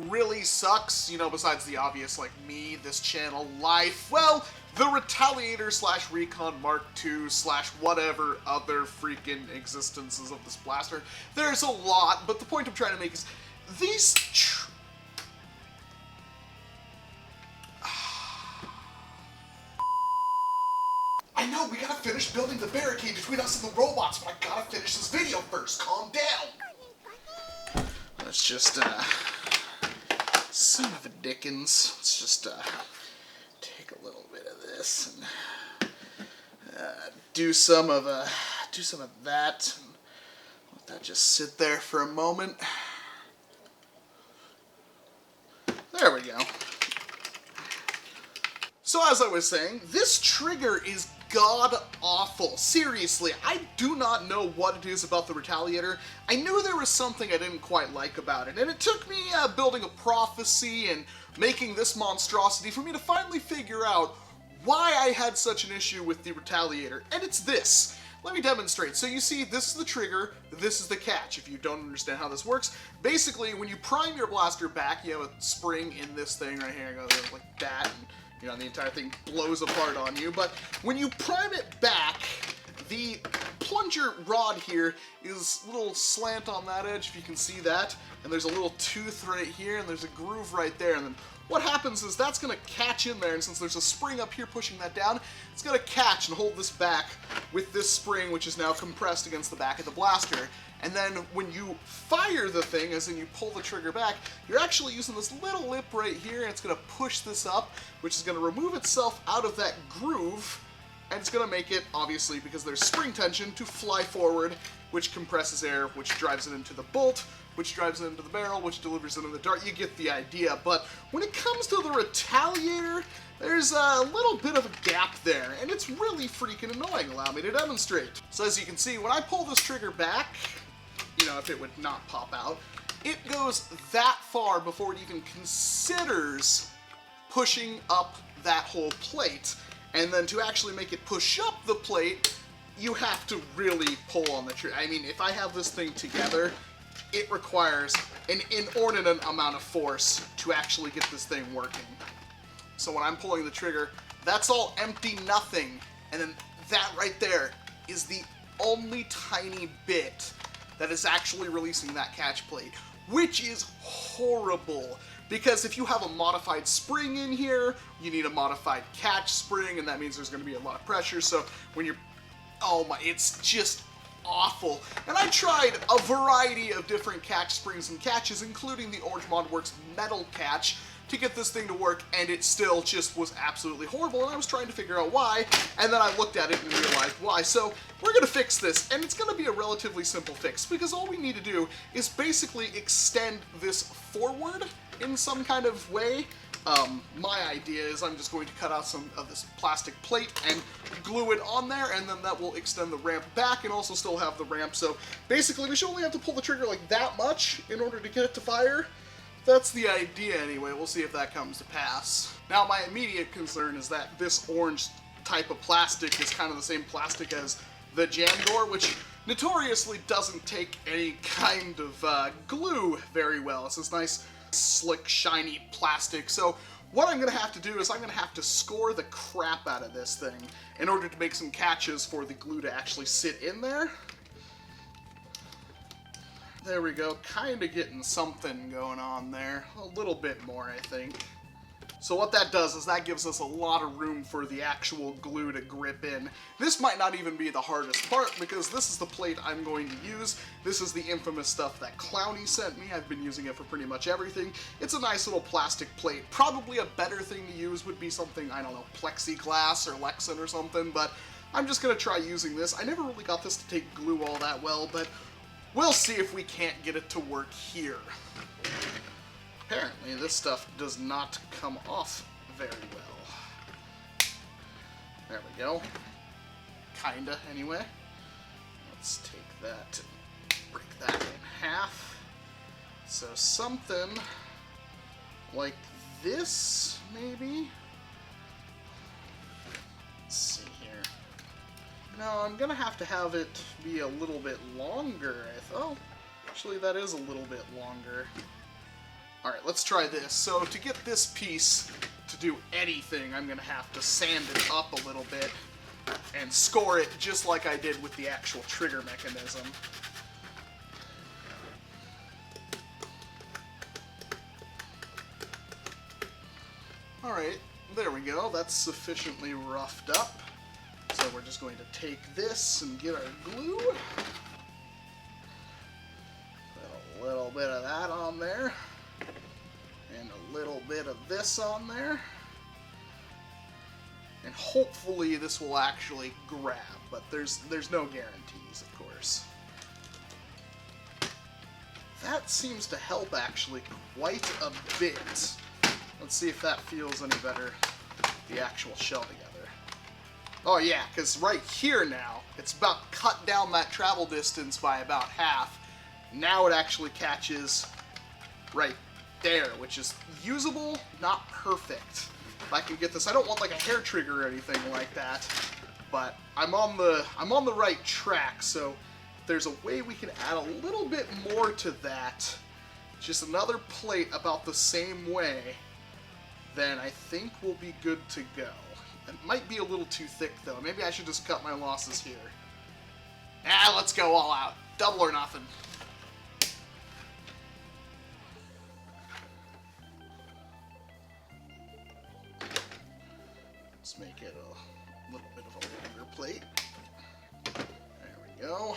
really sucks, you know, besides the obvious, like, me, this channel, life? Well, the Retaliator / Recon Mark II / whatever other freaking existences of this blaster. There's a lot, but the point I'm trying to make is, these I know, we gotta finish building the barricade between us and the robots, but I gotta finish this video first. Calm down. Let's just, son of a Dickens. Let's just, take a little bit of this and, do some of that. And let that just sit there for a moment. There we go. So as I was saying, this trigger is god-awful. Seriously, I do not know what it is about the Retaliator. I knew there was something I didn't quite like about it, and it took me building a prophecy and making this monstrosity for me to finally figure out why I had such an issue with the Retaliator, and it's this. Let me demonstrate. So you see, this is the trigger, this is the catch. If you don't understand how this works, basically when you prime your blaster back, you have a spring in this thing right here, it goes like that, and you know, the entire thing blows apart on you. But when you prime it back, the plunger rod here is a little slant on that edge, if you can see that, and there's a little tooth right here, and there's a groove right there, and then what happens is that's going to catch in there, and since there's a spring up here pushing that down, it's going to catch and hold this back with this spring, which is now compressed against the back of the blaster. And then when you fire the thing, as in you pull the trigger back, you're actually using this little lip right here, and it's going to push this up, which is going to remove itself out of that groove, and it's going to make it, obviously, because there's spring tension, to fly forward, which compresses air, which drives it into the bolt, which drives it into the barrel, which delivers it in the dart. You get the idea. But when it comes to the Retaliator, there's a little bit of a gap there, and it's really freaking annoying. Allow me to demonstrate. So as you can see, when I pull this trigger back, you know, if it would not pop out, it goes that far before it even considers pushing up that whole plate. And then to actually make it push up the plate, you have to really pull on the trigger. I mean, if I have this thing together, it requires an inordinate amount of force to actually get this thing working. So when I'm pulling the trigger, that's all empty nothing. And then that right there is the only tiny bit that is actually releasing that catch plate, which is horrible. Because if you have a modified spring in here, you need a modified catch spring, and that means there's going to be a lot of pressure. So when you're, oh my, it's just awful. And I tried a variety of different catch springs and catches, including the Orange Mod Works metal catch, to get this thing to work, and it still just was absolutely horrible, and I was trying to figure out why, and then I looked at it and realized why. So we're going to fix this, and it's going to be a relatively simple fix, because all we need to do is basically extend this forward in some kind of way. My idea is I'm just going to cut out some of this plastic plate and glue it on there, and then that will extend the ramp back and also still have the ramp. So basically we should only have to pull the trigger like that much in order to get it to fire. That's the idea anyway. We'll see if that comes to pass. Now my immediate concern is that this orange type of plastic is kind of the same plastic as the jam door, which notoriously doesn't take any kind of glue very well. It's this nice, slick, shiny plastic. So what I'm going to have to do is I'm going to have to score the crap out of this thing in order to make some catches for the glue to actually sit in there. There we go, kind of getting something going on there. A little bit more, I think. So what that does is that gives us a lot of room for the actual glue to grip in. This might not even be the hardest part, because this is the plate I'm going to use. This is the infamous stuff that Clowny sent me. I've been using it for pretty much everything. It's a nice little plastic plate. Probably a better thing to use would be something, I don't know, plexiglass or Lexan or something, but I'm just going to try using this. I never really got this to take glue all that well, but we'll see if we can't get it to work here. Apparently, this stuff does not come off very well. There we go. Kinda, anyway. Let's take that and break that in half. So something like this, maybe? Let's see here. No, I'm gonna have to have it be a little bit longer. Oh, actually that is a little bit longer. Alright, let's try this. So to get this piece to do anything, I'm going to have to sand it up a little bit and score it just like I did with the actual trigger mechanism. Alright, there we go. That's sufficiently roughed up. So we're just going to take this and get our glue. Put a little bit of that on there. And a little bit of this on there. And hopefully this will actually grab, but there's no guarantees, of course. That seems to help actually quite a bit. Let's see if that feels any better, the actual shell together. Oh yeah, because right here now, it's about cut down that travel distance by about half. Now it actually catches right there, which is usable, not perfect. If I can get this, I don't want like a hair trigger or anything like that, but I'm on the right track. So if there's a way we can add a little bit more to that, just another plate about the same way, then I think we'll be good to go. It might be a little too thick though. Maybe I should just cut my losses here. Let's go all out. Double or nothing. Let's make it a little bit of a longer plate. There we go.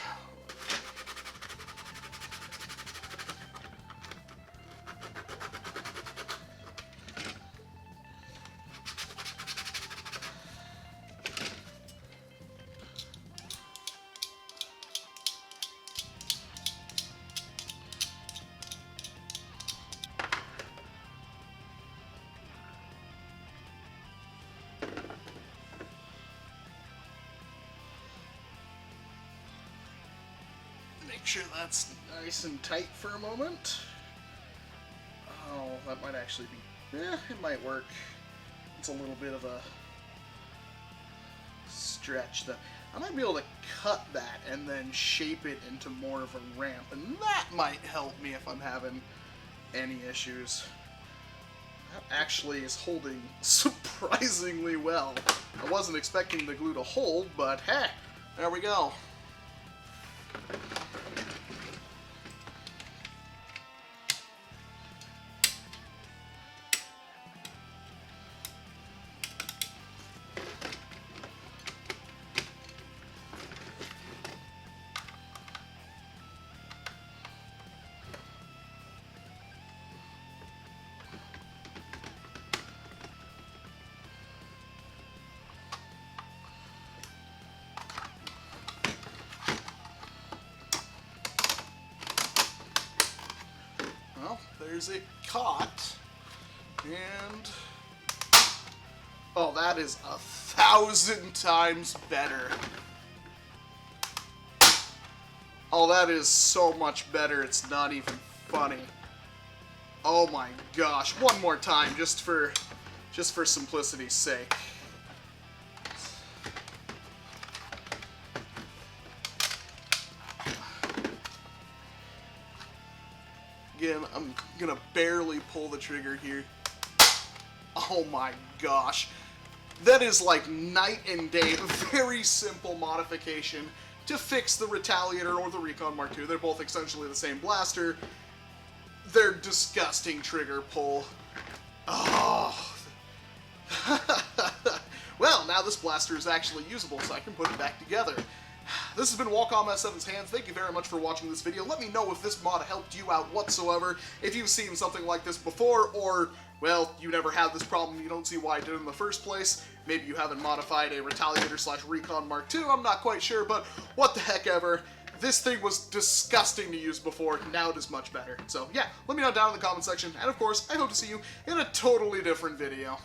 Make sure that's nice and tight for a moment. Oh, that might actually be... it might work. It's a little bit of a stretch, though. I might be able to cut that and then shape it into more of a ramp, and that might help me if I'm having any issues. That actually is holding surprisingly well. I wasn't expecting the glue to hold, but hey, there we go. There's it caught, and oh, that is 1,000 times better. Oh, that is so much better, it's not even funny. Oh my gosh, one more time, just for simplicity's sake. Again, I'm gonna barely pull the trigger here. Oh my gosh. That is like night and day. A very simple modification to fix the Retaliator or the Recon Mark II. They're both essentially the same blaster. They're disgusting trigger pull. Oh. Well, now this blaster is actually usable, so I can put it back together. This has been Walcom S7's Hands. Thank you very much for watching this video. Let me know if this mod helped you out whatsoever, if you've seen something like this before, or, well, you never had this problem, you don't see why I did it in the first place. Maybe you haven't modified a Retaliator/Recon Mark II, I'm not quite sure, but what the heck ever. This thing was disgusting to use before, now it is much better. So yeah, let me know down in the comment section, and of course, I hope to see you in a totally different video.